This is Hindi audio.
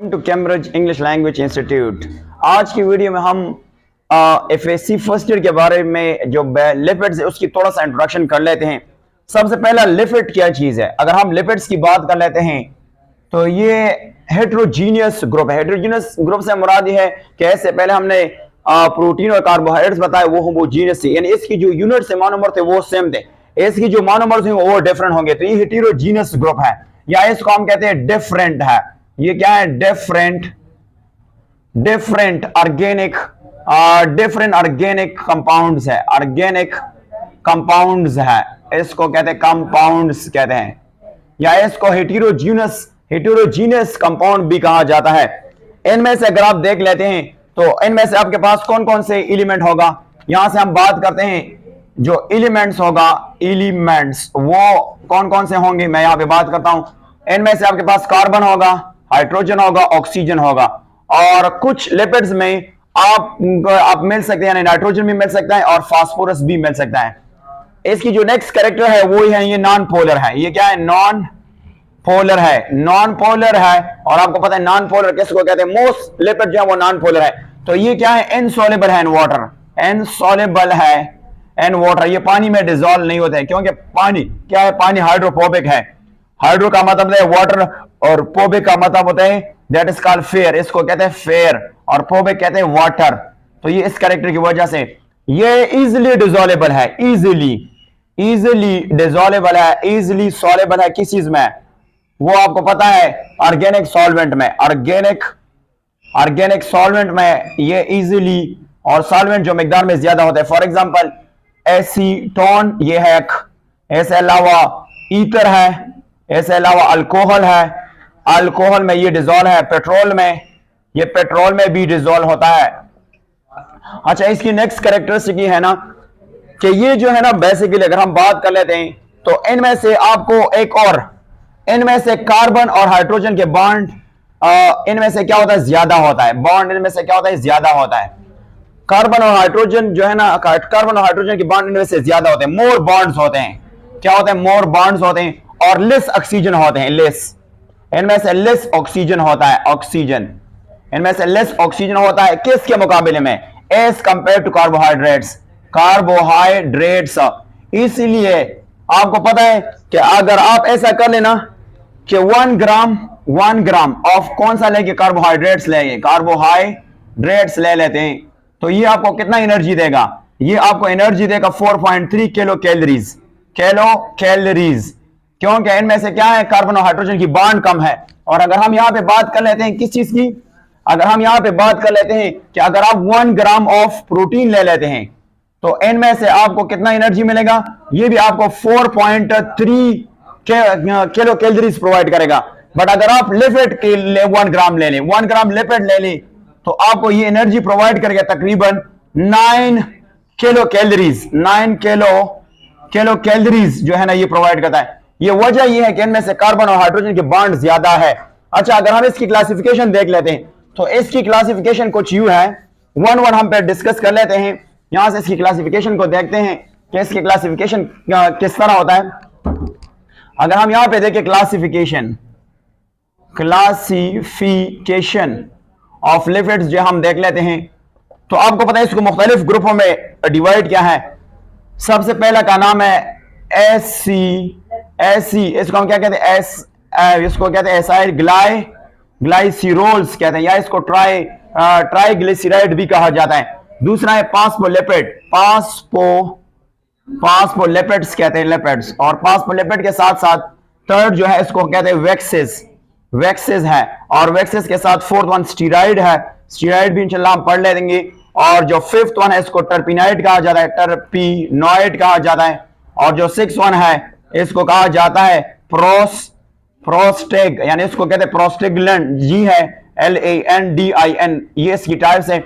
To Cambridge English language institute. आज की वीडियो में हम एफएससी फर्स्ट ईयर के बारे में जो लिपिड्स है उसकी थोड़ा सा इंट्रोडक्शन कर लेते हैं। सबसे पहला लिपिड क्या चीज है। अगर हम लिपिड्स की बात कर लेते हैं तो ये हेट्रोजीनियस ग्रुप है। हेट्रोजीनियस ग्रुप से मुराद है कि ऐसे पहले हमने प्रोटीन और कार्बोहाइड्रेट्स बताए वो होमोजीनियस थे, यानी इसकी जो यूनिट्स मोनोमर थे वो सेम थे, इसकी जो मोनोमर्स हैं वो डिफरेंट होंगे। तो ये हेटेरोजीनियस ग्रुप है या इसको हम कहते हैं डिफरेंट है। ये क्या है? डिफरेंट ऑर्गेनिक कंपाउंड्स है। ऑर्गेनिक कंपाउंड्स है, इसको कहते हैं कंपाउंड्स कहते हैं, या इसको हेटेरोजीनियस कंपाउंड भी कहा जाता है। इनमें से अगर आप देख लेते हैं तो इनमें से आपके पास कौन कौन से एलिमेंट होगा। यहां से हम बात करते हैं जो एलिमेंट्स होगा, एलिमेंट्स वो कौन कौन से होंगे मैं यहां पे बात करता हूं। इनमें से आपके पास कार्बन होगा, हाइड्रोजन होगा, ऑक्सीजन होगा, और कुछ लिपिड्स में आप मिल सकते हैं, नाइट्रोजन भी मिल सकता है और फास्फोरस भी मिल सकता है। इसकी जो नेक्स्ट कैरेक्टर है वो है ये नॉन पोलर है। ये क्या है? नॉन पोलर है। और आपको पता है नॉन पोलर किसको कहते हैं? मोस्ट लिपिड जो है वो नॉन पोलर है। तो ये क्या है? इनसॉल्युबल है इन वाटर। इनसॉल्युबल है इन वाटर। ये पानी में डिसॉल्व नहीं होते हैं क्योंकि पानी क्या है? पानी हाइड्रोफोबिक है। हाइड्रो का मतलब है वाटर और पोबिक का मतलब होता है दैट इज कॉल्ड फेयर। इसको कहते हैं फेयर और पोबिक कहते हैं वाटर। तो ये इस कैरेक्टर की वजह से ये इजीली डिसॉल्वेबल है, इजीली डिसॉल्वेबल है, इजीली सॉल्युबल है। किस चीज में? वो आपको पता है ऑर्गेनिक सॉल्वेंट में। ऑर्गेनिक सॉल्वेंट में ये इजीली, और सॉल्वेंट जो मिकदार में ज्यादा होता है, फॉर एग्जांपल एसीटोन ये है, इसके अलावा ईथर है, इसके अलावा अल्कोहल है, अल्कोहल में ये डिसॉल्व है, पेट्रोल में भी डिसॉल्व होता है। अच्छा, इसकी नेक्स्ट कैरेक्टरिस्टिक है ना कि ये जो है ना बेसिकली अगर हम बात कर लेते हैं तो इनमें से आपको एक और, इनमें से कार्बन और हाइड्रोजन के बॉन्ड इनमें से क्या होता है? ज्यादा होता है। बॉन्ड इनमें से क्या होता है? ज्यादा होता है। कार्बन और हाइड्रोजन जो है ना, कार्बन और हाइड्रोजन के बॉन्ड इनमें से ज्यादा होते हैं, मोर बॉन्ड्स होते हैं। क्या होते हैं? मोर बॉन्ड्स होते हैं। और लेस ऑक्सीजन होते हैं, लेस। इनमें से लेस ऑक्सीजन होता है, ऑक्सीजन इनमें से लेस ऑक्सीजन होता है किसके मुकाबले में? As compare to carbohydrates. इसलिए आपको पता है कि अगर आप ऐसा कर लेना कि 1 ग्राम ऑफ कौन सा लेके? कार्बोहाइड्रेट्स लेंगे, कार्बोहाइड्रेट्स ले लेते हैं तो ये आपको कितना एनर्जी देगा? ये आपको एनर्जी देगा 4.3 किलो कैलोरीज। क्योंकि इनमें से क्या है? कार्बन और हाइड्रोजन की बॉन्ड कम है। और अगर हम यहां पे बात कर लेते हैं किस चीज की? अगर हम यहां पे बात कर लेते हैं कि अगर आप 1 ग्राम ऑफ प्रोटीन ले लेते हैं तो इनमें से आपको कितना एनर्जी मिलेगा? ये भी आपको 4.3 किलो कैलोरीज प्रोवाइड करेगा। बट अगर आप लिपिड के लिए 1 ग्राम ले लें, 1 ग्राम लिपिड ले लें तो आपको ये एनर्जी प्रोवाइड करेगा तकरीबन 9 किलो कैलोरीज। 9 किलो कैलोरीज जो है ना ये प्रोवाइड करता है। ये वजह ये है कि इनमें से कार्बन और हाइड्रोजन के बॉन्ड ज्यादा है। अच्छा, अगर हम इसकी क्लासिफिकेशन देख लेते हैं तो इसकी क्लासिफिकेशन कुछ यूं है, वन हम पे डिस्कस कर लेते हैं। यहां से इसकी क्लासिफिकेशन को देखते हैं कि इसकी क्लासिफिकेशन किस तरह होता है। अगर हम यहां पे देखें क्लासिफिकेशन ऑफ लिपिड्स जो हम देख लेते हैं तो आपको पता है इसको मुख्तलिफ ग्रुपों में डिवाइड किया है। सबसे पहला का नाम है एससी, इसको हम क्या कहते हैं? इसको कहते हैं एसाइड ग्लाइसिरोल्स कहते हैं, या इसको ट्राइग्लिसराइड भी कहा जाता है। दूसरा है फास्फोलिपिड, फास्फोलिपिड्स कहते हैं, लिपिड्स। और फास्फोलिपिड के साथ साथ थर्ड जो है इसको कहते हैं वैक्सेस है, और वैक्सेस के साथ फोर्थ वन स्टीराइड है। स्टीराइड भी इंशाल्लाह हम पढ़ लेंगे। और जो फिफ्थ वन है इसको टर्पिनाइड कहा जाता है, टर्पिनॉइड कहा जाता है। और जो सिक्स वन है इसको कहा जाता है प्रोस्टेग, यानी इसको कहते हैं प्रोस्टेग्लैंड, जी है LANDIN, ये इसकी टाइप्स है।